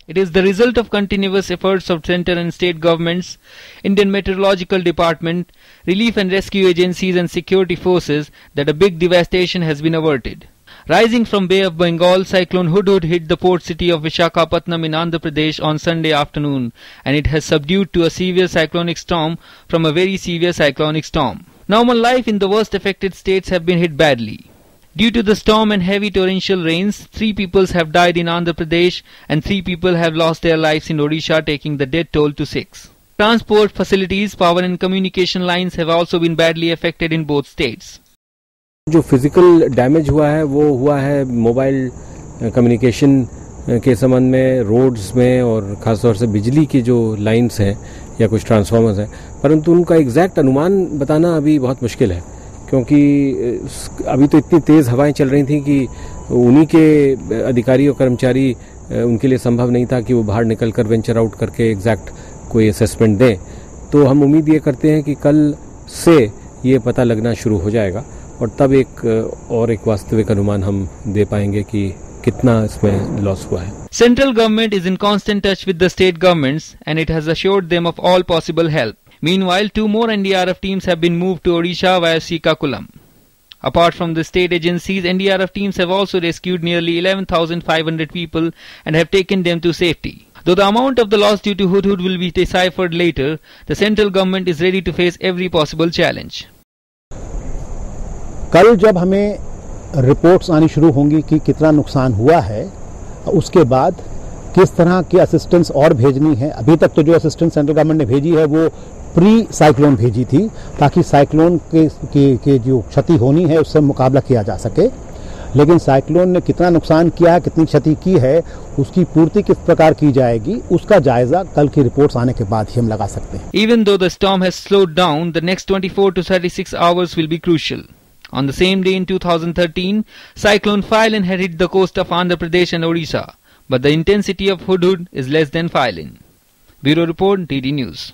It is the result of continuous efforts of central and state governments, Indian Meteorological Department, relief and rescue agencies and security forces that a big devastation has been averted. Rising from Bay of Bengal, cyclone Hudhud hit the port city of Visakhapatnam in Andhra Pradesh on Sunday afternoon, and it has subdued to a severe cyclonic storm from a very severe cyclonic storm. Normal life in the worst affected states have been hit badly. Due to the storm and heavy torrential rains, 3 people have died in Andhra Pradesh and 3 people have lost their lives in Odisha, taking the death toll to 6. Transport facilities, power and communication lines have also been badly affected in both states. जो physical damage हुआ है वो हुआ है mobile communication के संबंध में, roads में और खासतौर से बिजली की जो लाइंस हैं या कुछ ट्रांसफार्मर्स हैं, परंतु उनका एग्जैक्ट अनुमान बताना अभी बहुत मुश्किल है, क्योंकि अभी तो इतनी तेज़ हवाएं चल रही थी कि उन्हीं के अधिकारी और कर्मचारी उनके लिए संभव नहीं था कि वो बाहर निकलकर वेंचर आउट करके एग्जैक्ट कोई असेसमेंट दें। तो हम उम्मीद ये करते हैं कि कल से ये पता लगना शुरू हो जाएगा और तब एक वास्तविक अनुमान हम दे पाएंगे कि कितना इसमें लॉस हुआ है। Central government is in constant touch with the state governments and it has assured them of all possible help. Meanwhile, 2 more NDRF teams have been moved to Odisha via Srikakulam. Apart from the state agencies, NDRF teams have also rescued nearly 11,500 people and have taken them to safety. Though the amount of the loss due to Hudhud will be deciphered later, the central government is ready to face every possible challenge. कल जब हमें reports आनी शुरू होंगी कि कितना नुकसान हुआ है, उसके बाद किस तरह की असिस्टेंस और भेजनी है। अभी तक तो जो असिस्टेंस सेंट्रल गवर्नमेंट ने भेजी है वो प्री साइक्लोन भेजी थी, ताकि साइक्लोन के जो क्षति होनी है उससे मुकाबला किया जा सके। लेकिन साइक्लोन ने कितना नुकसान किया है, कितनी क्षति की है, उसकी पूर्ति किस प्रकार की जाएगी, उसका जायजा कल की रिपोर्ट्स आने के बाद ही हम लगा सकते हैं। Even though the storm has slowed down, the next 24 to 36 hours will be crucial. On the same day in 2013, Cyclone Phylin had hit the coast of Andhra Pradesh and Odisha, but the intensity of Hudhud is less than Phylin. Bureau Report, DD News.